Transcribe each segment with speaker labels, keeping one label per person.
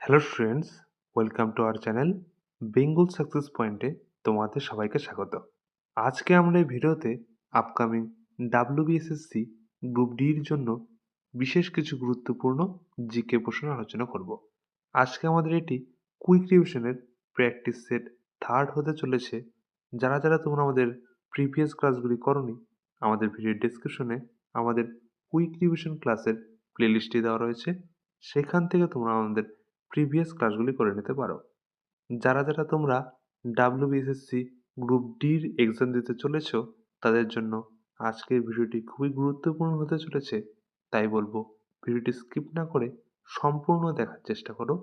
Speaker 1: Hello students, welcome to our channel Bengal success পয়েন্টে তোমাদের সবাইকে স্বাগত। আজকে আমরা এই ভিডিওতে আপকামিং ডাব্লিউবিএসএসসি গ্রুপ ডির জন্য বিশেষ কিছু গুরুত্বপূর্ণ জিকে প্রশ্ন আলোচনা করব। আজকে আমাদের এটি কুইক রিভিশনের প্র্যাকটিস সেট থার্ড হতে চলেছে। যারা যারা তোমরা আমাদের প্রিভিয়াস ক্লাসগুলি করনি, আমাদের ভিডিওর ডেসক্রিপশনে আমাদের কুইক রিভিশন ক্লাসের প্লেলিস্টটি দেওয়া রয়েছে, সেখান থেকে তোমরা আমাদের প্রিভিয়াস ক্লাসগুলি করে নিতে পারো। যারা যারা তোমরা ডাব্লিউবিএসএসসি গ্রুপ ডির এক্সাম দিতে চলেছ, তাদের জন্য আজকের ভিডিওটি খুবই গুরুত্বপূর্ণ হতে চলেছে। তাই বলবো, ভিডিওটি স্কিপ না করে সম্পূর্ণ দেখার চেষ্টা করো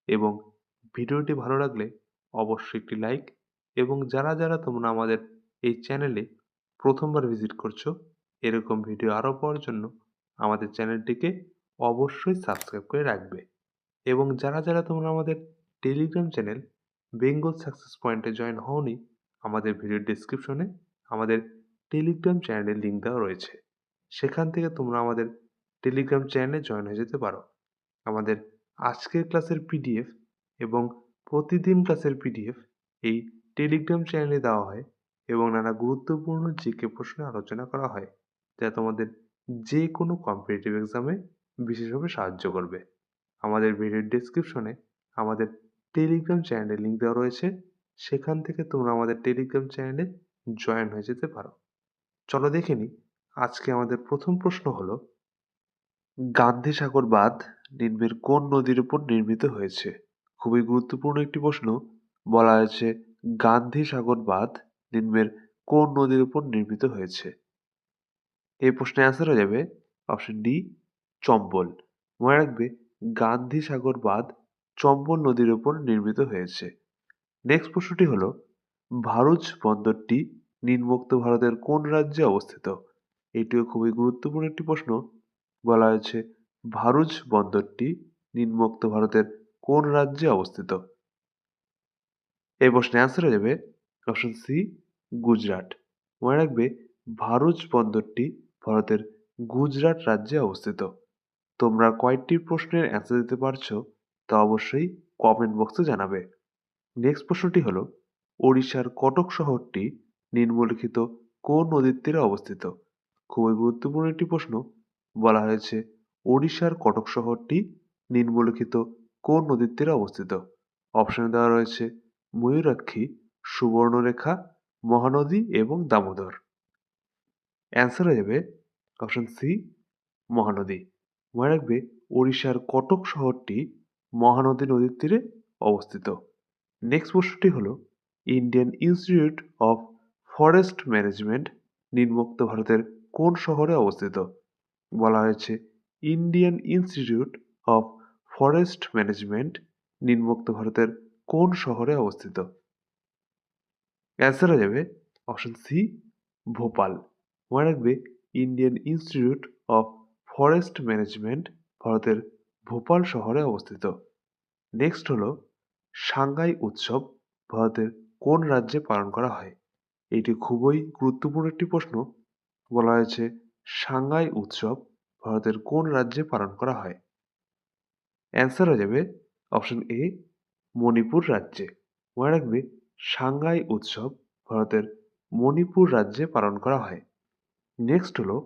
Speaker 1: এবং ভিডিওটি ভালো লাগলে অবশ্যই একটি লাইক, এবং যারা যারা তোমরা আমাদের এই চ্যানেলে প্রথমবার ভিজিট করছো, এরকম ভিডিও আরও পাওয়ার জন্য আমাদের চ্যানেলটিকে অবশ্যই সাবস্ক্রাইব করে রাখবে। এবং যারা যারা তোমরা আমাদের টেলিগ্রাম চ্যানেল বেঙ্গল সাকসেস পয়েন্টে জয়েন হওনি, আমাদের ভিডিও ডেসক্রিপশনে আমাদের টেলিগ্রাম চ্যানেলের লিঙ্ক দেওয়া রয়েছে, সেখান থেকে তোমরা আমাদের টেলিগ্রাম চ্যানেলে জয়েন হয়ে যেতে পারো। আমাদের আজকের ক্লাসের পিডিএফ এবং প্রতিদিন ক্লাসের পিডিএফ এই টেলিগ্রাম চ্যানেলে দেওয়া হয় এবং নানা গুরুত্বপূর্ণ জিকে প্রশ্নে আলোচনা করা হয়, যা তোমাদের যে কোনো কম্পিটিটিভ এক্সামে বিশেষভাবে সাহায্য করবে। আমাদের ভিডিওর ডেসক্রিপশনে আমাদের টেলিগ্রাম চ্যানেলের লিঙ্ক দেওয়া রয়েছে, সেখান থেকে তোমরা আমাদের টেলিগ্রাম চ্যানেলে জয়েন হয়ে যেতে পারো। চলো দেখে নিই। আজকে আমাদের প্রথম প্রশ্ন হলো, গান্ধী সাগর বাঁধ নিম্নের কোন নদীর উপর নির্মিত হয়েছে? খুবই গুরুত্বপূর্ণ একটি প্রশ্ন। বলা হয়েছে গান্ধী সাগর বাঁধ নিম্নের কোন নদীর উপর নির্মিত হয়েছে? এই প্রশ্নের অ্যান্সার হয়ে যাবে অপশন ডি, চম্বল। মনে রাখবে, গান্ধী সাগর বাঁধ চম্বল নদীর উপর নির্মিত হয়েছে। নেক্সট প্রশ্নটি হলো, ভারুচ বন্দরটি নিম্নোক্ত ভারতের কোন রাজ্যে অবস্থিত? এটিও খুবই গুরুত্বপূর্ণ একটি প্রশ্ন। বলা হয়েছে ভারুচ বন্দরটি নিম্নোক্ত ভারতের কোন রাজ্যে অবস্থিত? এই প্রশ্নের অ্যান্সার হয়ে যাবে অপশন সি, গুজরাট। মনে রাখবে, ভারুচ বন্দরটি ভারতের গুজরাট রাজ্যে অবস্থিত। তোমরা কয়েকটি প্রশ্নের অ্যান্সার দিতে পারছো তা অবশ্যই কমেন্ট বক্সে জানাবে। নেক্সট প্রশ্নটি হলো, ওড়িশার কটক শহরটি নিম্নলিখিত কোন নদীর তীরে অবস্থিত? খুবই গুরুত্বপূর্ণ একটি প্রশ্ন। বলা হয়েছে ওড়িশার কটক শহরটি নিম্নলিখিত কোন নদীর তীরে অবস্থিত? অপশনে দেওয়া রয়েছে ময়ূরাক্ষী, সুবর্ণরেখা, মহানদী এবং দামোদর। অ্যান্সার হয়ে যাবে অপশন সি, মহানদী। মনে রাখবে, ওড়িশার কটক শহরটি মহানদী নদীর তীরে অবস্থিত। নেক্সট প্রশ্নটি হলো, Indian institute of forest management নিম্নোক্ত ভারতের কোন শহরে অবস্থিত? বলা হয়েছে Indian institute of forest management নিম্নোক্ত ভারতের কোন শহরে অবস্থিত? অ্যান্সার হয়ে যাবে অপশন সি, ভোপাল। মনে রাখবে, Indian institute of forest management ভারতের ভোপাল শহরে অবস্থিত। নেক্সট হলো, সাংগাই উৎসব ভারতের কোন রাজ্যে পালন করা হয়? এটি খুবই গুরুত্বপূর্ণ একটি প্রশ্ন। বলা হয়েছে সাংগাই উৎসব ভারতের কোন রাজ্যে পালন করা হয়? অ্যান্সার হয়ে যাবে অপশন এ, মণিপুর রাজ্যে। মনে রাখবে, সাংগাই উৎসব ভারতের মণিপুর রাজ্যে পালন করা হয়। নেক্সট হলো,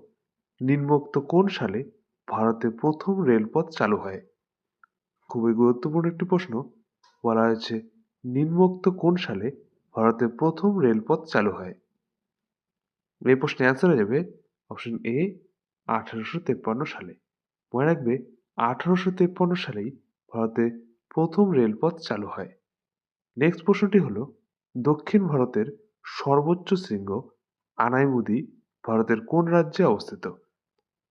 Speaker 1: নিম্নোক্ত কোন সালে ভারতে প্রথম রেলপথ চালু হয়? খুবই গুরুত্বপূর্ণ একটি প্রশ্ন। বলা হয়েছে নিম্নোক্ত কোন সালে ভারতে প্রথম রেলপথ চালু হয়? এই প্রশ্নের অ্যান্সার হয়ে যাবে অপশন এ, 1853 সালে। মনে রাখবে, 1853 সালেই ভারতে প্রথম রেলপথ চালু হয়। নেক্সট প্রশ্নটি হলো, দক্ষিণ ভারতের সর্বোচ্চ শৃঙ্গ আনাইমুদি ভারতের কোন রাজ্যে অবস্থিত?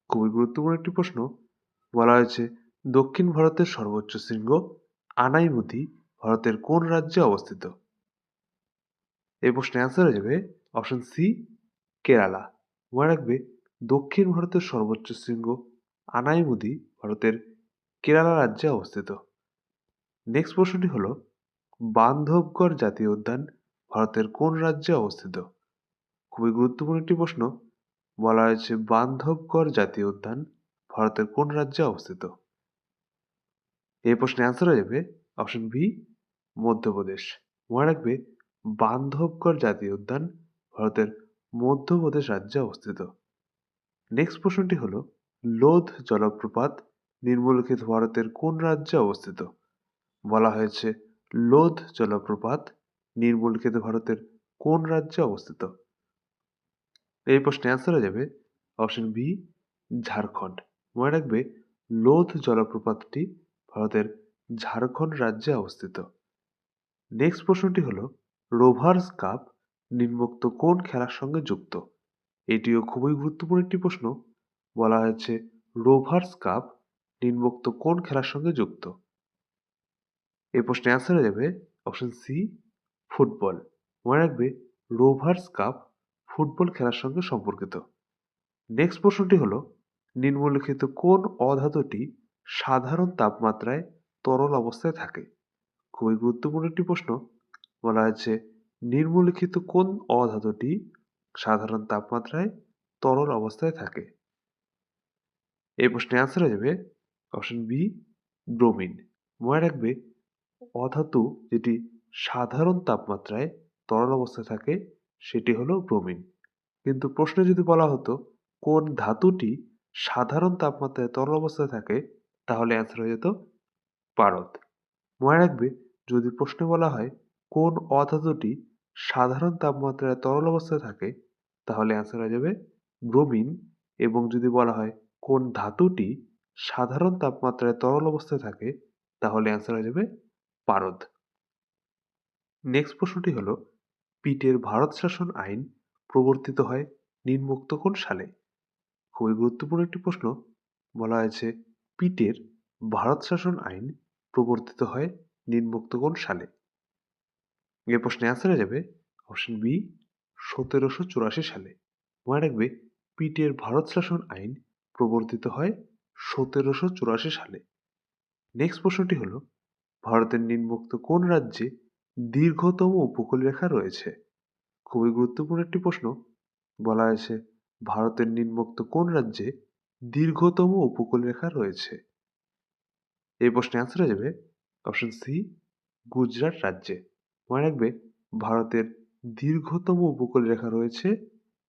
Speaker 1: খুবই গুরুত্বপূর্ণ একটি প্রশ্ন। বলা হয়েছে দক্ষিণ ভারতের সর্বোচ্চ শৃঙ্গ আনাইমুদি ভারতের কোন রাজ্যে অবস্থিত? এই প্রশ্নের অ্যান্সার হয়ে যাবে অপশন সি, কেরালা। মনে রাখবে, দক্ষিণ ভারতের সর্বোচ্চ শৃঙ্গ আনাইমুদি ভারতের কেরালা রাজ্যে অবস্থিত। নেক্সট প্রশ্নটি হলো, বান্ধবগড় জাতীয় উদ্যান ভারতের কোন রাজ্যে অবস্থিত? খুবই গুরুত্বপূর্ণ একটি প্রশ্ন। বলা হয়েছে বান্ধবগড় জাতীয় উদ্যান ভারতের কোন রাজ্যে অবস্থিত? এই প্রশ্নের অ্যান্সার হয়ে যাবে অপশন বি মধ্যপ্রদেশ। মনে রাখবে বান্ধবগড় জাতীয় উদ্যান ভারতের মধ্যপ্রদেশ রাজ্যে অবস্থিত। নেক্সট প্রশ্নটি হলো লোধ জলপ্রপাত নিম্নলিখিত ভারতের কোন রাজ্যে অবস্থিত? বলা হয়েছে লোধ জলপ্রপাত নিম্নলিখিত ভারতের কোন রাজ্যে অবস্থিত? এই প্রশ্নের অ্যান্সার হয়ে যাবে অপশন বি ঝাড়খণ্ড। মনে রাখবে লোধ জলপ্রপাতটি ভারতের ঝাড়খণ্ড রাজ্যে অবস্থিত। নেক্সট প্রশ্নটি হলো রোভার্স কাপ নিম্নোক্ত কোন খেলার সঙ্গে যুক্ত? এটিও খুবই গুরুত্বপূর্ণ একটি প্রশ্ন। বলা হয়েছে রোভার্স কাপ নিম্নোক্ত কোন খেলার সঙ্গে যুক্ত? এই প্রশ্নের অ্যান্সার হয়ে যাবে অপশন সি ফুটবল। মনে রাখবে রোভার্স কাপ ফুটবল খেলার সঙ্গে সম্পর্কিত। নেক্সট প্রশ্নটি হলো নিম্নলিখিত কোন অধাতুটি সাধারণ তাপমাত্রায় তরল অবস্থায় থাকে? খুবই গুরুত্বপূর্ণ একটি প্রশ্ন। বলা হয়েছে নিম্নলিখিত কোন অধাতুটি সাধারণ তাপমাত্রায় তরল অবস্থায় থাকে? এই প্রশ্নের অ্যান্সার হয়ে যাবে অপশন বি ব্রোমিন। মনে রাখবে অধাতু যেটি সাধারণ তাপমাত্রায় তরল অবস্থায় থাকে সেটি হলো ব্রোমিন। কিন্তু প্রশ্নে যদি বলা হতো কোন ধাতুটি সাধারণ তাপমাত্রায় তরল অবস্থায় থাকে তাহলে অ্যান্সার হয়ে যেত পারদ। মনে রাখবে যদি প্রশ্নে বলা হয় কোন অধাতুটি সাধারণ তাপমাত্রায় তরল অবস্থায় থাকে তাহলে অ্যান্সার হয়ে যাবে ব্রোমিন। এবং যদি বলা হয় কোন ধাতুটি সাধারণ তাপমাত্রায় তরল অবস্থায় থাকে তাহলে অ্যান্সার হয়ে যাবে পারদ। নেক্সট প্রশ্নটি হলো পিটের ভারত শাসন আইন প্রবর্তিত হয় নিম্নোক্ত কোন সালে? খুবই গুরুত্বপূর্ণ একটি প্রশ্ন। বলা হয়েছে পিটের ভারত শাসন আইন প্রবর্তিত হয় নিম্নোক্ত কোন সালে? এই প্রশ্নের অ্যান্সার হয়ে যাবে অপশন বি 1784 সালে। মনে রাখবে পিটের ভারত শাসন আইন প্রবর্তিত হয় 1784 সালে। নেক্সট প্রশ্নটি হলো ভারতের নিম্নোক্ত কোন রাজ্যে দীর্ঘতম উপকূল রেখা রয়েছে? খুবই গুরুত্বপূর্ণ একটি প্রশ্ন। বলা হয়েছে ভারতের নিম্নোক্ত কোন রাজ্যে দীর্ঘতম উপকূল রেখা রয়েছে? এই প্রশ্নের অ্যান্সার হয়ে যাবে অপশন সি গুজরাট রাজ্যে। মনে রাখবে ভারতের দীর্ঘতম উপকূল রেখা রয়েছে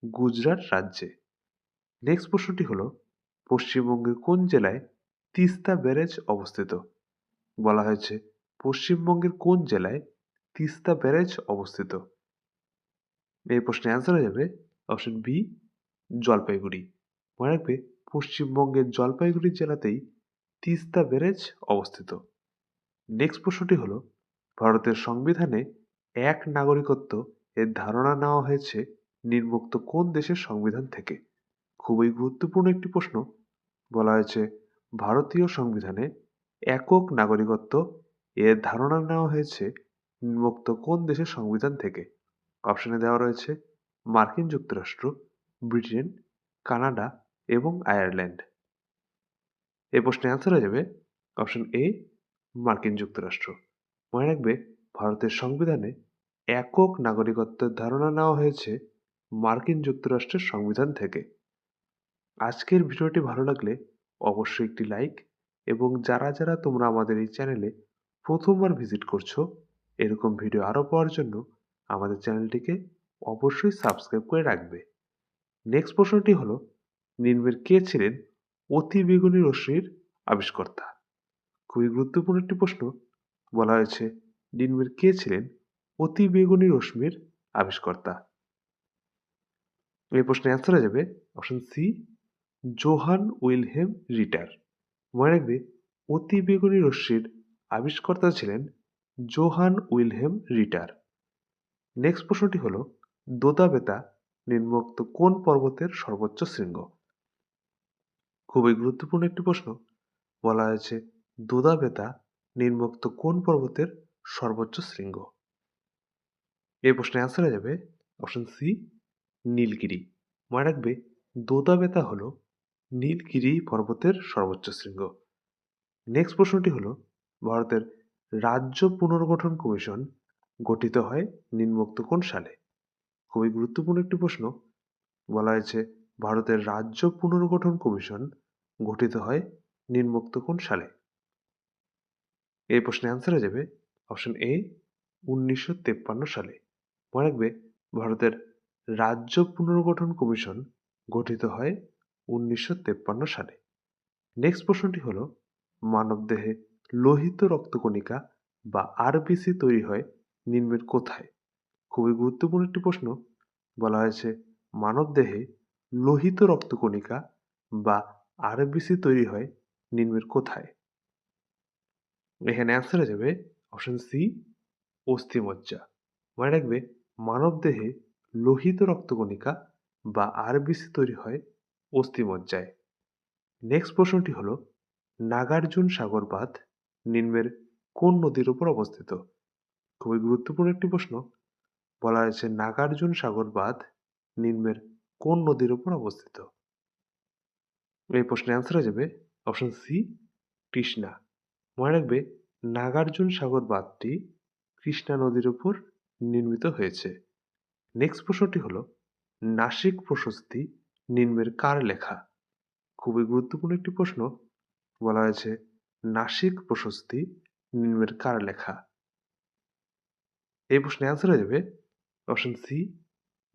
Speaker 1: গুজরাট রাজ্যে। নেক্সট প্রশ্নটি হলো পশ্চিমবঙ্গের কোন জেলায় তিস্তা ব্যারেজ অবস্থিত? বলা হয়েছে পশ্চিমবঙ্গের কোন জেলায় তিস্তা ব্যারেজ অবস্থিত? এই প্রশ্নের অ্যান্সার হয়ে যাবে অপশন বি জলপাইগুড়ি। মনে রাখবে পশ্চিমবঙ্গের জলপাইগুড়ি জেলাতেই তিস্তা ব্যারেজ অবস্থিত। নেক্সট প্রশ্নটি হলো ভারতের সংবিধানে এক নাগরিকত্ব এর ধারণা নেওয়া হয়েছে নিম্নোক্ত কোন দেশের সংবিধান থেকে? খুবই গুরুত্বপূর্ণ একটি প্রশ্ন। বলা হয়েছে ভারতীয় সংবিধানে একক নাগরিকত্ব এর ধারণা নেওয়া হয়েছে নিম্নোক্ত কোন দেশের সংবিধান থেকে? অপশনে দেওয়া রয়েছে মার্কিন যুক্তরাষ্ট্র, ব্রিটেন, কানাডা এবং আয়ারল্যান্ড। এই প্রশ্নের অ্যান্সার হয়ে যাবে অপশন এ মার্কিন যুক্তরাষ্ট্র। মনে রাখবে ভারতের সংবিধানে একক নাগরিকত্বের ধারণা নেওয়া হয়েছে মার্কিন যুক্তরাষ্ট্রের সংবিধান থেকে। আজকের ভিডিওটি ভালো লাগলে অবশ্যই একটি লাইক এবং যারা যারা তোমরা আমাদের এই চ্যানেলে প্রথমবার ভিজিট করছো এরকম ভিডিও আরও পাওয়ার জন্য আমাদের চ্যানেলটিকে অবশ্যই সাবস্ক্রাইব করে রাখবে। নেক্সট প্রশ্নটি হলো নিম্নের কে ছিলেন অতি বেগুনি রশ্মির আবিষ্কর্তা? খুবই গুরুত্বপূর্ণ একটি প্রশ্ন। বলা হয়েছে নিম্নের কে ছিলেন অতি বেগুনি রশ্মির আবিষ্কর্তা? এই প্রশ্নের অ্যান্সার হয়ে যাবে অপশন সি জোহান উইলহেম রিটার। মনে রাখবে অতি বেগুনি রশ্মির আবিষ্কর্তা ছিলেন জোহান উইলহেম রিটার। নেক্সট প্রশ্নটি হলো দোদাবেতা নিম্নোক্ত কোন পর্বতের সর্বোচ্চ শৃঙ্গ? খুবই গুরুত্বপূর্ণ একটি প্রশ্ন। বলা হয়েছে দোদাবেতা নিম্নোক্ত কোন পর্বতের সর্বোচ্চ শৃঙ্গ? এই প্রশ্নের অ্যান্সার হয়ে যাবে অপশন সি নীলগিরি। মনে রাখবে দোদাবেতা হল নীলগিরি পর্বতের সর্বোচ্চ শৃঙ্গ। নেক্সট প্রশ্নটি হলো ভারতের রাজ্য পুনর্গঠন কমিশন গঠিত হয় নিম্নোক্ত কোন সালে? খুবই গুরুত্বপূর্ণ একটি প্রশ্ন। বলা হয়েছে ভারতের রাজ্য পুনর্গঠন কমিশন গঠিত হয় নিম্নোক্ত কোন সালে? এই প্রশ্নের অ্যান্সার হয়ে যাবে অপশন এ 1953 সালে। মনে রাখবে ভারতের রাজ্য পুনর্গঠন কমিশন গঠিত হয় 1953 সালে। নেক্সট প্রশ্নটি হলো মানবদেহে লোহিত রক্তকণিকা বা আরবিসি তৈরি হয় নিম্নের কোথায়? খুবই গুরুত্বপূর্ণ একটি প্রশ্ন। বলা হয়েছে মানবদেহে লোহিত রক্তকণিকা বা আরবিসি তৈরি হয় নিম্নের কোথায়? এখানে অ্যান্সার হয়ে যাবে অপশন সি অস্থিমজ্জা। মনে রাখবে মানবদেহে লোহিত রক্তকণিকা বা আরবিসি তৈরি হয় অস্থিমজ্জায়। নেক্সট প্রশ্নটি হলো নাগার্জুন সাগর বাঁধ নিম্নের কোন নদীর উপর অবস্থিত? খুবই গুরুত্বপূর্ণ একটি প্রশ্ন। বলা হয়েছে নাগার্জুন সাগর বাঁধ নিম্নের কোন নদীর উপর অবস্থিত? এই প্রশ্নের অ্যান্সার হয়ে যাবে অপশন সি কৃষ্ণা। মনে রাখবে নাগার্জুন সাগর বাঁধটি কৃষ্ণা নদীর উপর নির্মিত হয়েছে। নেক্সট প্রশ্নটি হলো নাসিক প্রশস্তি নিম্নের কার লেখা? খুবই গুরুত্বপূর্ণ একটি প্রশ্ন। বলা হয়েছে নাসিক প্রশস্তি নিম্নের কার লেখা? এই প্রশ্নের অ্যান্সার হয়ে যাবে অপশন সি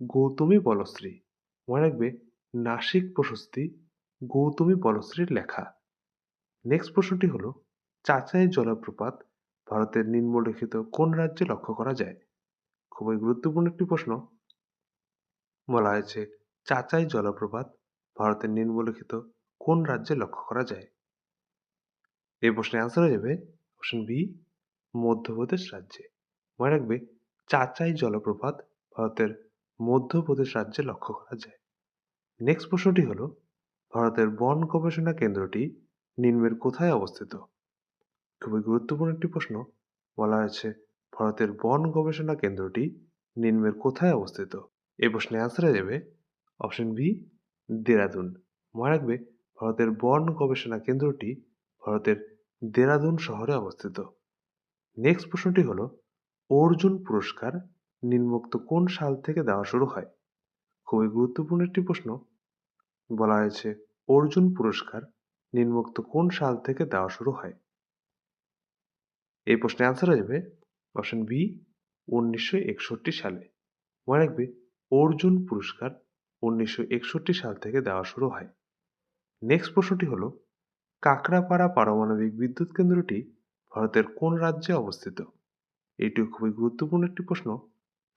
Speaker 1: গৌতমী বলশ্রী। মনে রাখবে নাসিক প্রশস্তি গৌতমী বলশ্রীর লেখা। নেক্সট প্রশ্নটি হলো চাচাই জলপ্রপাত ভারতের নিম্নলিখিত কোন রাজ্যে লক্ষ্য করা যায়? খুবই গুরুত্বপূর্ণ একটি প্রশ্ন। বলা হয়েছে চাচাই জলপ্রপাত ভারতের নিম্নলিখিত কোন রাজ্যে লক্ষ্য করা যায়? এই প্রশ্নের অ্যান্সার হয়ে যাবে অপশন বি মধ্যপ্রদেশ রাজ্যে। মনে রাখবে চাচাই জলপ্রপাত ভারতের মধ্যপ্রদেশ রাজ্যে লক্ষ্য করা যায়। নেক্সট প্রশ্নটি হলো ভারতের বন গবেষণা কেন্দ্রটি নিম্নের কোথায় অবস্থিত? খুবই গুরুত্বপূর্ণ একটি প্রশ্ন। বলা হয়েছে ভারতের বন গবেষণা কেন্দ্রটি নিম্নের কোথায় অবস্থিত? এই প্রশ্নের অ্যান্সার হয়ে যাবে অপশন বি দেরাদুন। মনে রাখবে ভারতের বন গবেষণা কেন্দ্রটি ভারতের দেরাদুন শহরে অবস্থিত। নেক্সট প্রশ্নটি হলো অর্জুন পুরস্কার নিম্নোক্ত কোন সাল থেকে দেওয়া শুরু হয়? খুবই গুরুত্বপূর্ণ একটি প্রশ্ন। বলা হয়েছে অর্জুন পুরস্কার নিম্নোক্ত কোন সাল থেকে দেওয়া শুরু হয়? এই প্রশ্নের অ্যান্সার হয়ে যাবে অপশন বি 1961 সালে। মনে রাখবে অর্জুন পুরস্কার 1961 সাল থেকে দেওয়া শুরু হয়। নেক্সট প্রশ্নটি হলো কাকড়াপাড়া পারমাণবিক বিদ্যুৎ কেন্দ্রটি ভারতের কোন রাজ্যে অবস্থিত? এটিও খুবই গুরুত্বপূর্ণ একটি প্রশ্ন।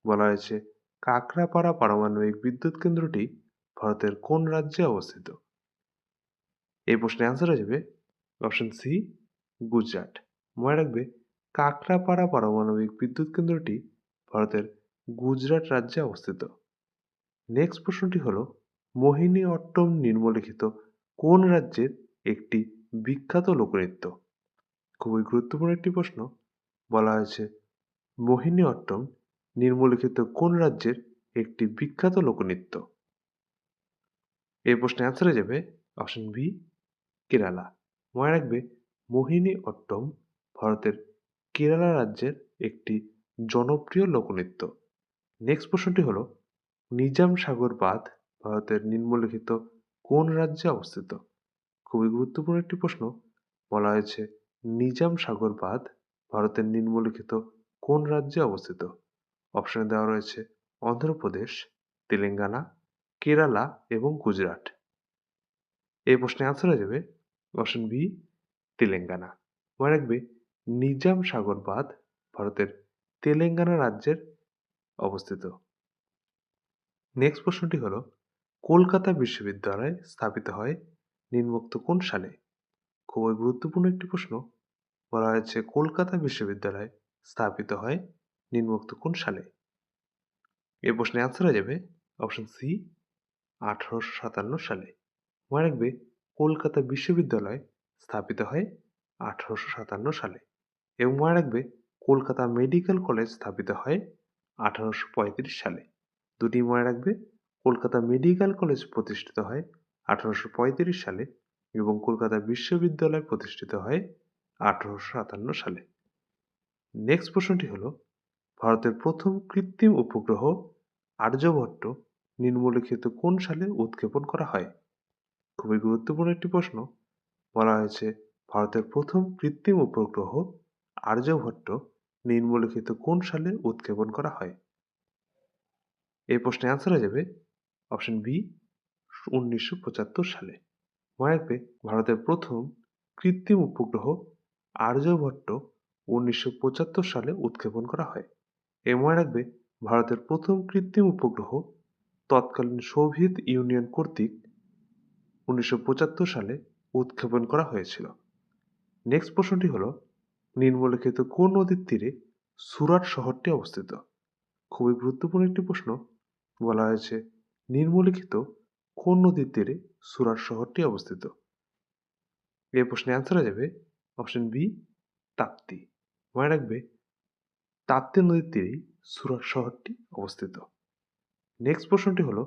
Speaker 1: বলা হয়েছে কাকড়াপাড়া পারমাণবিক বিদ্যুৎ কেন্দ্রটি ভারতের কোন রাজ্যে অবস্থিত? এই প্রশ্নের অ্যান্সার হয়ে যাবে অপশন সি গুজরাট। মনে রাখবে কাকড়াপাড়া পারমাণবিক বিদ্যুৎ কেন্দ্রটি ভারতের গুজরাট রাজ্যে অবস্থিত। নেক্সট প্রশ্নটি হলো মোহিনী অট্টম নিম্নলিখিত কোন রাজ্যের একটি বিখ্যাত লোকনৃত্য? খুবই গুরুত্বপূর্ণ একটি প্রশ্ন। বলা হয়েছে মোহিনী অট্টম নিম্নলিখিত কোন রাজ্যের একটি বিখ্যাত লোকনৃত্য? এই প্রশ্নের অ্যান্সার হয়ে যাবে অপশন বি কেরালা। মনে রাখবে মোহিনী অট্টম ভারতের কেরালা রাজ্যের একটি জনপ্রিয় লোকনৃত্য। নেক্সট প্রশ্নটি হলো নিজাম সাগর বাঁধ ভারতের নিম্নলিখিত কোন রাজ্যে অবস্থিত? খুবই গুরুত্বপূর্ণ একটি প্রশ্ন। বলা হয়েছে নিজাম সাগর বাঁধ ভারতের নিম্নলিখিত কোন রাজ্যে অবস্থিত? অপশনে দেওয়া রয়েছে অন্ধ্রপ্রদেশ, তেলেঙ্গানা, কেরালা এবং গুজরাট। এই প্রশ্নের অ্যান্সার হয়ে যাবে অপশন বি তেলেঙ্গানা। মনে রাখবে নিজাম সাগর বাঁধ ভারতের তেলেঙ্গানা রাজ্যের অবস্থিত। নেক্সট প্রশ্নটি হলো কলকাতা বিশ্ববিদ্যালয় স্থাপিত হয় নিম্নোক্ত কোন সালে? খুবই গুরুত্বপূর্ণ একটি প্রশ্ন। বলা হয়েছে কলকাতা বিশ্ববিদ্যালয় স্থাপিত হয় নিম্নোক্ত কোন সালে? এই প্রশ্নের অ্যান্সার হয়ে যাবে অপশন সি 1857 সালে। মনে রাখবে কলকাতা বিশ্ববিদ্যালয় স্থাপিত হয় 1857 সালে এবং মনে রাখবে কলকাতা মেডিকেল কলেজ স্থাপিত হয় 1835 সালে। দুটি মনে রাখবে কলকাতা মেডিকেল কলেজ প্রতিষ্ঠিত হয় 1835 সালে এবং কলকাতা বিশ্ববিদ্যালয় প্রতিষ্ঠিত হয় 1857 সালে। নেক্সট প্রশ্নটি হলো ভারতের প্রথম কৃত্রিম উপগ্রহ আর্যভট্ট নিম্নলিখিত কোন সালে উৎক্ষেপণ করা হয়? খুবই গুরুত্বপূর্ণ একটি প্রশ্ন। বলা হয়েছে ভারতের প্রথম কৃত্রিম উপগ্রহ আর্যভট্ট নিম্নলিখিত কোন সালে উৎক্ষেপণ করা হয়? এই প্রশ্নের অ্যান্সার হয়ে যাবে অপশন বি 1975 সালে। মনে রাখবে ভারতের প্রথম কৃত্রিম উপগ্রহ আর্যভট্ট 1975 সালে উৎক্ষেপণ করা হয়। মনে রাখবে ভারতের প্রথম কৃত্রিম উপগ্রহ তৎকালীন সোভিয়েত ইউনিয়ন কর্তৃক 1975 সালে উৎক্ষেপণ করা হয়েছিল। নেক্সট প্রশ্নটি হলো নিম্নলিখিত কোন নদীর তীরে সুরাট শহরটি অবস্থিত? খুবই গুরুত্বপূর্ণ একটি প্রশ্ন। বলা হয়েছে নিম্নলিখিত কোন নদীর তীরে সুরাট শহরটি অবস্থিত? এই প্রশ্নের অ্যান্সার হয়ে যাবে অপশন বি তাপ্তি। মনে রাখবে তাপ্তি নদীর তীরেই সুরাট শহরটি অবস্থিত। নেক্সট প্রশ্নটি হলো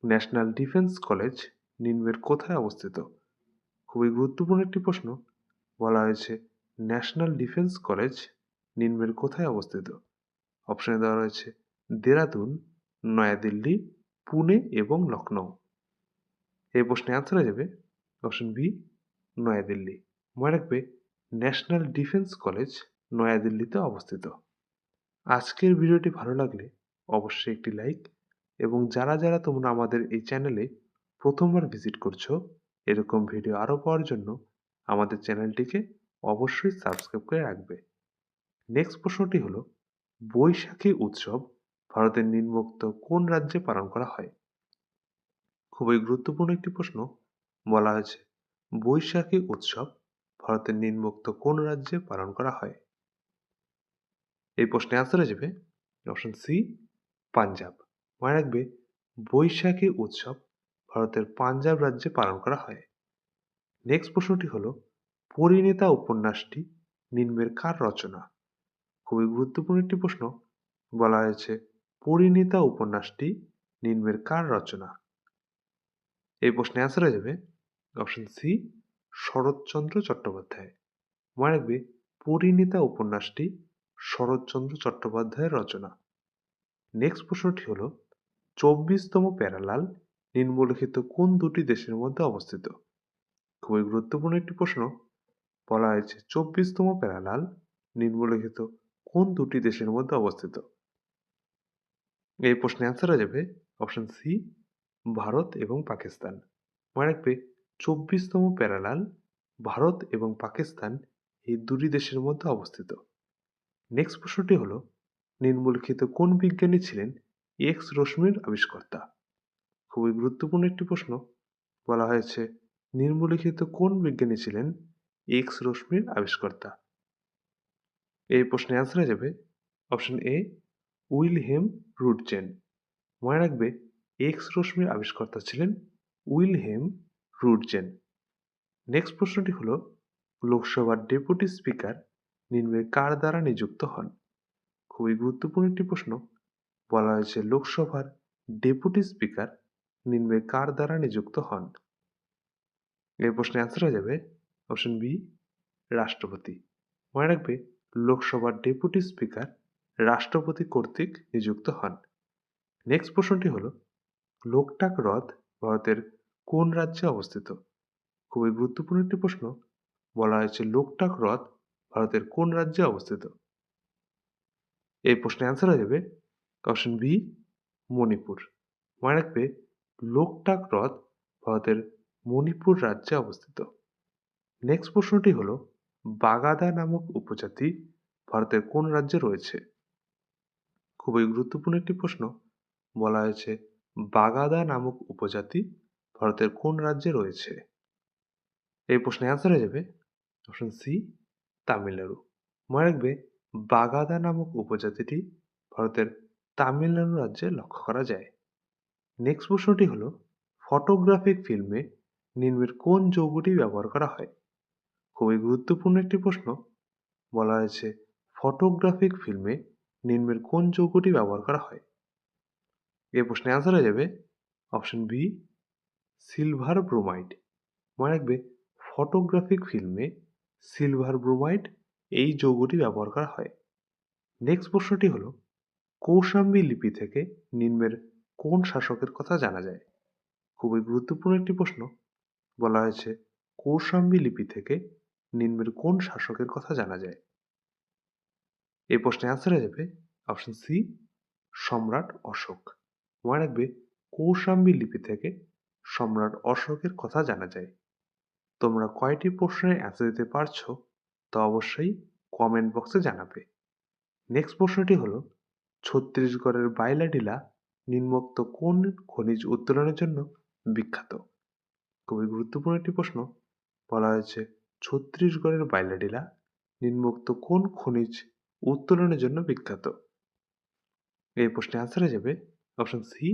Speaker 1: ন্যাশনাল ডিফেন্স কলেজ নিম্নের কোথায় অবস্থিত? খুবই গুরুত্বপূর্ণ একটি প্রশ্ন। বলা হয়েছে ন্যাশনাল ডিফেন্স কলেজ নিম্নের কোথায় অবস্থিত? অপশনে দেওয়া রয়েছে দেরাদুন, নয়াদিল্লি, পুনে এবং লখনৌ। এই প্রশ্নের অ্যান্সার হয়ে যাবে অপশন বি নয়াদিল্লি। মনে রাখবে ন্যাশনাল ডিফেন্স কলেজ নয়াদিল্লিতে অবস্থিত। আজকের ভিডিওটি ভালো লাগলে অবশ্যই একটি লাইক, এবং যারা যারা তোমরা আমাদের এই চ্যানেলে প্রথমবার ভিজিট করছো এরকম ভিডিও আরও পাওয়ার জন্য আমাদের চ্যানেলটিকে অবশ্যই সাবস্ক্রাইব করে রাখবে। নেক্সট প্রশ্নটি হলো বৈশাখী উৎসব ভারতের নিম্নোক্ত কোন রাজ্যে পালন করা হয়? খুবই গুরুত্বপূর্ণ একটি প্রশ্ন। বলা হয়েছে বৈশাখী উৎসব ভারতের নিম্নোক্ত কোন রাজ্যে পালন করা হয়? এই প্রশ্নের অ্যান্সার হয়ে যাবে অপশন সি পাঞ্জাব। মনে রাখবে বৈশাখী উৎসব ভারতের পাঞ্জাব রাজ্যে পালন করা হয়। নেক্সট প্রশ্নটি হলো পরিণীতা উপন্যাসটি নিম্নের কার রচনা? খুবই গুরুত্বপূর্ণ একটি প্রশ্ন। বলা হয়েছে পরিণীতা উপন্যাসটি নিম্নের কার রচনা? এই প্রশ্নের অ্যান্সার হয়ে যাবে অপশন সি শরৎচন্দ্র চট্টোপাধ্যায়। মনে রাখবে পরিণীতা উপন্যাসটি শরৎচন্দ্র চট্টোপাধ্যায়ের রচনা। নেক্সট প্রশ্নটি হলো 24তম প্যারালাল নিম্নলিখিত কোন দুটি দেশের মধ্যে অবস্থিত? খুবই গুরুত্বপূর্ণ একটি প্রশ্ন। বলা হয়েছে 24তম প্যারালাল নিম্নলিখিত কোন দুটি দেশের মধ্যে অবস্থিত? এই প্রশ্নের অ্যান্সার হয়ে যাবে অপশন সি ভারত এবং পাকিস্তান। মনে রাখবে 24তম প্যারালাল ভারত এবং পাকিস্তান এই দুটি দেশের মধ্যে অবস্থিত। নেক্সট প্রশ্নটি হলো নিম্নলিখিত কোন বিজ্ঞানী ছিলেন এক্স রশ্মির আবিষ্কর্তা? খুবই গুরুত্বপূর্ণ একটি প্রশ্ন। বলা হয়েছে নিম্নলিখিত কোন বিজ্ঞানী ছিলেন এক্স রশ্মির আবিষ্কর্তা? এই প্রশ্নের অ্যান্সার হয়ে যাবে অপশন এ উইলহেম রুটজেন। মনে রাখবে এক্স রশ্মির আবিষ্কর্তা ছিলেন উইলহেম রুটজেন। নেক্সট প্রশ্নটি হলো লোকসভার ডেপুটি স্পিকার নিম্নের কার দ্বারা নিযুক্ত হন? খুবই গুরুত্বপূর্ণ একটি প্রশ্ন। বলা হয়েছে লোকসভার ডেপুটি স্পিকার নিম্নের কার দ্বারা নিযুক্ত হন? এই প্রশ্নের অ্যান্সার হয়ে যাবে অপশন বি রাষ্ট্রপতি। মনে রাখবে লোকসভার ডেপুটি স্পিকার রাষ্ট্রপতি কর্তৃক নিযুক্ত হন। নেক্সট প্রশ্নটি হলো লোকটাক হ্রদ ভারতের কোন রাজ্যে অবস্থিত? খুবই গুরুত্বপূর্ণ একটি প্রশ্ন। বলা হয়েছে লোকটাক হ্রদ ভারতের কোন রাজ্যে অবস্থিত? এই প্রশ্নের অ্যান্সার হয়ে যাবে অপশন বি মণিপুর। মনে রাখবে লোকটাক হ্রদ ভারতের মণিপুর রাজ্যে অবস্থিত। নেক্সট প্রশ্নটি হলো বাগাদা নামক উপজাতি ভারতের কোন রাজ্যে রয়েছে? খুবই গুরুত্বপূর্ণ একটি প্রশ্ন। বলা হয়েছে বাগাদা নামক উপজাতি ভারতের কোন রাজ্যে রয়েছে? এই প্রশ্নের অ্যান্সার হয়ে যাবে অপশন সি তামিলনাড়ু। মনে রাখবে বাগাদা নামক উপজাতিটি ভারতের তামিলনাড়ু রাজ্যে লক্ষ্য করা যায়। নেক্সট প্রশ্নটি হলো ফটোগ্রাফিক ফিল্মে নিম্নের কোন যৌগটি ব্যবহার করা হয়? খুবই গুরুত্বপূর্ণ একটি প্রশ্ন। বলা হয়েছে ফটোগ্রাফিক ফিল্মে নিম্নের কোন যৌগটি ব্যবহার করা হয়? এই প্রশ্নের অ্যান্সার হয়ে যাবে অপশন বি সিলভার ব্রোমাইড। মনে রাখবে ফটোগ্রাফিক ফিল্মে সিলভার ব্রোমাইড এই যৌগটি ব্যবহার করা হয়। নেক্সট প্রশ্নটি হলো কৌশাম্বী লিপি থেকে নিম্নের কোন শাসকের কথা জানা যায়? খুবই গুরুত্বপূর্ণ একটি প্রশ্ন। বলা হয়েছে কৌশাম্বী লিপি থেকে নিম্নের কোন শাসকের কথা জানা যায়? এই প্রশ্নের অ্যান্সার হয়ে যাবে অপশন সি সম্রাট অশোক। মনে রাখবে কৌশাম্বী লিপি থেকে সম্রাট অশোকের কথা জানা যায়। তোমরা কয়টি প্রশ্নের অ্যান্সার দিতে পারছো তা অবশ্যই কমেন্ট বক্সে জানাবে। নেক্সট প্রশ্নটি হলো ছত্তিশগড়ের বাইলাডিলা নিম্নোক্ত কোন খনিজ উত্তোলনের জন্য বিখ্যাত? খুবই গুরুত্বপূর্ণ একটি প্রশ্ন। বলা হয়েছে ছত্তিশগড়ের বাইলাডিলা নিম্নোক্ত কোন খনিজ উত্তোলনের জন্য বিখ্যাত? এই প্রশ্নের অ্যান্সার হয়ে যাবে অপশন সি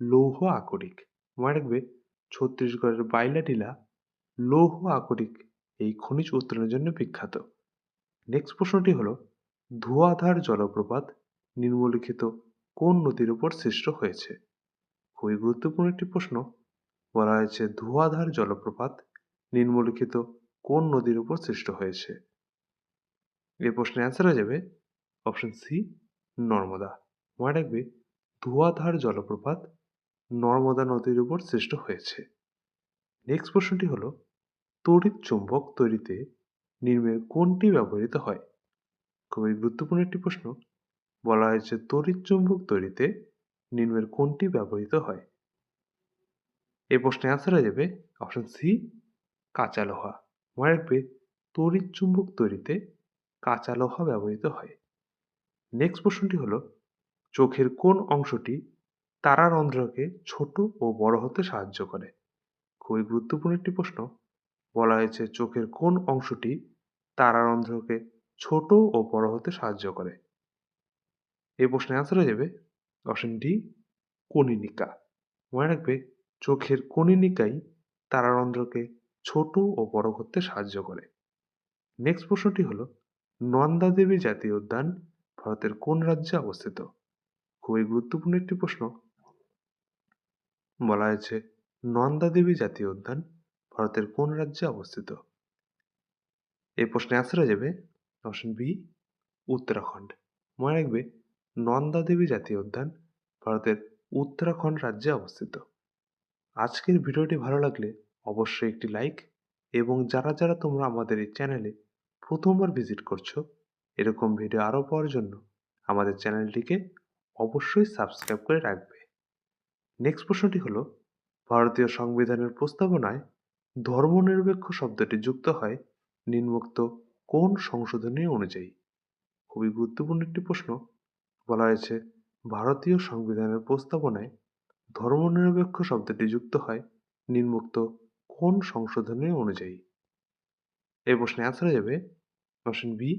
Speaker 1: লৌহ আকরিক। মনে রাখবে ছত্তিশগড়ের বাইলাডিলা লৌহ আকরিক এই খনিজ উত্তোলনের জন্য বিখ্যাত। নেক্সট প্রশ্নটি হলো ধোঁয়াধার জলপ্রপাত নিম্নলিখিত কোন নদীর উপর সৃষ্ট হয়েছে? খুবই গুরুত্বপূর্ণ একটি প্রশ্ন। বলা হয়েছে ধোঁয়াধার জলপ্রপাত নিম্নলিখিত কোন নদীর উপর সৃষ্ট হয়েছে? এই প্রশ্নের অ্যান্সার হয়ে যাবে অপশন সি নর্মদা। মনে রাখবে ধোঁয়াধার জলপ্রপাত নর্মদা নদীর উপর সৃষ্ট হয়েছে। নেক্সট প্রশ্নটি হলো তড়িৎ চুম্বক তৈরিতে নিম্নের কোনটি ব্যবহৃত হয়? খুবই গুরুত্বপূর্ণ একটি প্রশ্ন। বলা হয়েছে তড়িৎ চুম্বক তৈরিতে নিম্নের কোনটি ব্যবহৃত হয়? এই প্রশ্নের অ্যান্সার হয়ে যাবে অপশন সি কাঁচা লোহা। মনে রাখবে তড়িৎ চুম্বক তৈরিতে কাঁচা লোহা ব্যবহৃত হয়। নেক্সট প্রশ্নটি হলো চোখের কোন অংশটি তারারন্ধ্রকে ছোট ও বড় হতে সাহায্য করে? খুবই গুরুত্বপূর্ণ একটি প্রশ্ন। বলা হয়েছে চোখের কোন অংশটি তারারন্ধ্রকে ছোট ও বড় হতে সাহায্য করে? এই প্রশ্নের অ্যান্সার হয়ে যাবে অপশন ডি কনীনিকা। মনে রাখবে চোখের কনীনিকাই তারারন্ধ্রকে ছোট ও বড় করতে সাহায্য করে। নেক্সট প্রশ্নটি হলো নন্দা দেবী জাতীয় উদ্যান ভারতের কোন রাজ্যে অবস্থিত? খুবই গুরুত্বপূর্ণ একটি প্রশ্ন। বলা হয়েছে নন্দা দেবী জাতীয় উদ্যান ভারতের কোন রাজ্যে অবস্থিত? এই প্রশ্নের অ্যান্সার হয়ে যাবে অপশন বি উত্তরাখণ্ড। মনে রাখবে নন্দা দেবী জাতীয় উদ্যান ভারতের উত্তরাখণ্ড রাজ্যে অবস্থিত। আজকের ভিডিওটি ভালো লাগলে অবশ্যই একটি লাইক এবং যারা যারা তোমরা আমাদের এই চ্যানেলে প্রথমবার ভিজিট করছো এরকম ভিডিও আরও পাওয়ার জন্য আমাদের চ্যানেলটিকে অবশ্যই সাবস্ক্রাইব করে রাখবে। নেক্সট প্রশ্নটি হলো ভারতীয় সংবিধানের প্রস্তাবনায় ধর্মনিরপেক্ষ শব্দটি যুক্ত হয় নিম্নোক্ত কোন সংশোধনী অনুযায়ী? খুবই গুরুত্বপূর্ণ একটি প্রশ্ন। বলা হয়েছে ভারতীয় সংবিধানের প্রস্তাবনায় ধর্মনিরপেক্ষ শব্দটি যুক্ত হয় নিম্নোক্ত কোন সংশোধনী অনুযায়ী? এই প্রশ্নের অ্যান্সার হয়ে যাবে অপশন বি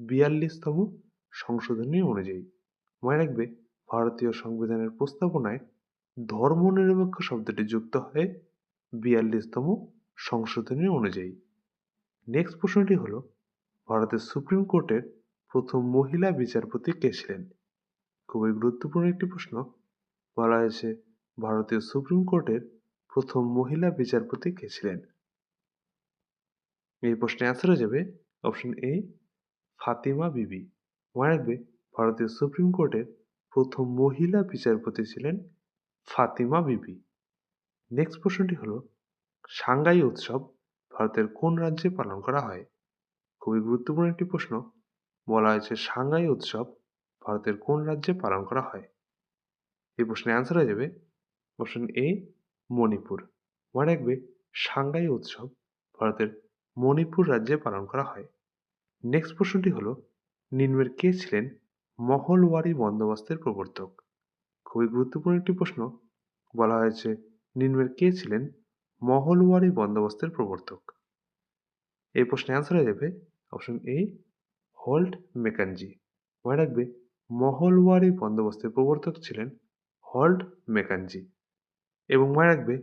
Speaker 1: 42তম সংশোধনী অনুযায়ী। মনে রাখবে ভারতীয় সংবিধানের প্রস্তাবনায় ধর্মনিরপেক্ষ শব্দটি যুক্ত হয় 42তম সংশোধনী অনুযায়ী। নেক্সট প্রশ্নটি হলো ভারতের সুপ্রিম কোর্টের প্রথম মহিলা বিচারপতি কে ছিলেন? খুবই গুরুত্বপূর্ণ একটি প্রশ্ন। বলা হয়েছে ভারতীয় সুপ্রিম কোর্টের প্রথম মহিলা বিচারপতি কে ছিলেন? এই প্রশ্নের অ্যান্সার হয়ে যাবে অপশন এ ফাতিমা বিবি। মনে রাখবে ভারতীয় সুপ্রিম কোর্টের প্রথম মহিলা বিচারপতি ছিলেন ফাতিমা বিবি। নেক্সট প্রশ্নটি হলো সাংগাই উৎসব ভারতের কোন রাজ্যে পালন করা হয়? খুবই গুরুত্বপূর্ণ একটি প্রশ্ন। বলা হয়েছে সাংগাই উৎসব ভারতের কোন রাজ্যে পালন করা হয়? এই প্রশ্নের অ্যান্সার হয়ে যাবে অপশন এ মণিপুর। মনে রাখবে সাংগাই উৎসব ভারতের মণিপুর রাজ্যে পালন করা হয়। নেক্সট প্রশ্নটি হলো নিম্নের কে ছিলেন মহলওয়ারি বন্দোবস্তের প্রবর্তক? খুবই গুরুত্বপূর্ণ একটি প্রশ্ন। বলা হয়েছে নিম্নের কে ছিলেন মহলওয়ারি বন্দোবস্তের প্রবর্তক? এই প্রশ্নের অ্যান্সার হয়ে যাবে অপশন এ হল্ট মেকানজি। মনে রাখবে মহলওয়ারি বন্দোবস্তের প্রবর্তক ছিলেন হল্ট মেকানজি। এবং মনে রাখবে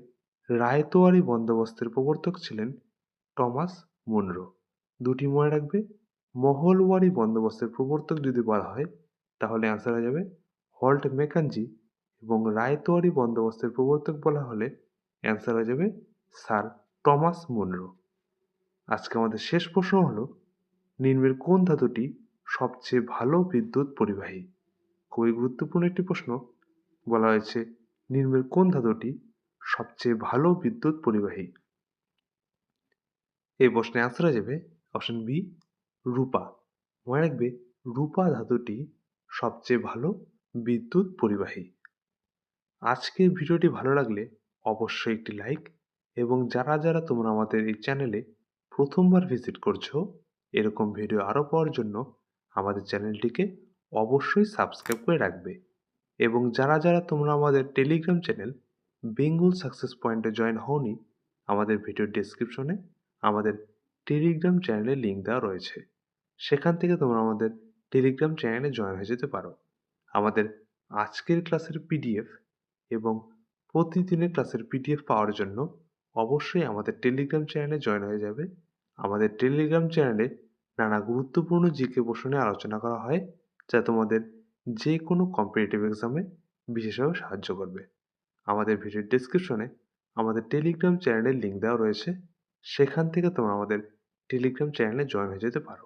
Speaker 1: রায়তোয়ারি বন্দোবস্তের প্রবর্তক ছিলেন টমাস মুনরো। দুটি মনে রাখবে মহলওয়ারি বন্দোবস্তের প্রবর্তক যদি বলা হয় তাহলে অ্যান্সার হয়ে যাবে হল্ট মেকানজি এবং রায়তোয়ারি বন্দোবস্তের প্রবর্তক বলা হলে অ্যান্সার হয়ে যাবে স্যার টমাস মুনরো। আজকে আমাদের শেষ প্রশ্ন হলো নিম্নের কোন ধাতুটি সবচেয়ে ভালো বিদ্যুৎ পরিবাহী? খুবই গুরুত্বপূর্ণ একটি প্রশ্ন। বলা হয়েছে নিম্নের কোন ধাতুটি সবচেয়ে ভালো বিদ্যুৎ পরিবাহী? এই প্রশ্নের অ্যান্সার হয়ে যাবে অপশন বি রূপা। মনে রাখবে রূপা ধাতুটি সবচেয়ে ভালো বিদ্যুৎ পরিবাহী। আজকের ভিডিওটি ভালো লাগলে অবশ্যই একটি লাইক, এবং যারা তোমরা আমাদের এই চ্যানেলে প্রথমবার ভিজিট করছো, এরকম ভিডিও আরও পাওয়ার জন্য আমাদের চ্যানেলটিকে অবশ্যই সাবস্ক্রাইব করে রাখবে। এবং যারা তোমরা আমাদের টেলিগ্রাম চ্যানেল বেঙ্গল সাকসেস পয়েন্টে জয়েন হওনি, আমাদের ভিডিও ডেসক্রিপশনে আমাদের টেলিগ্রাম চ্যানেলের লিঙ্ক দেওয়া রয়েছে। সেখান থেকে তোমরা আমাদের টেলিগ্রাম চ্যানেলে জয়েন হয়ে যেতে পারো। আমাদের আজকের ক্লাসের পিডিএফ এবং প্রতিদিনের ক্লাসের পিডিএফ পাওয়ার জন্য অবশ্যই আমাদের টেলিগ্রাম চ্যানেলে জয়েন হয়ে যাবে। আমাদের টেলিগ্রাম চ্যানেলে নানা গুরুত্বপূর্ণ জিকে প্রশ্ন নিয়ে আলোচনা করা হয়, যা তোমাদের যে কোনো কম্পিটিটিভ এক্সামে বিশেষভাবে সাহায্য করবে। আমাদের ভিডিওর ডেসক্রিপশনে আমাদের টেলিগ্রাম চ্যানেলের লিঙ্ক দেওয়া রয়েছে, সেখান থেকে তোমরা আমাদের টেলিগ্রাম চ্যানেলে জয়েন হয়ে যেতে পারো।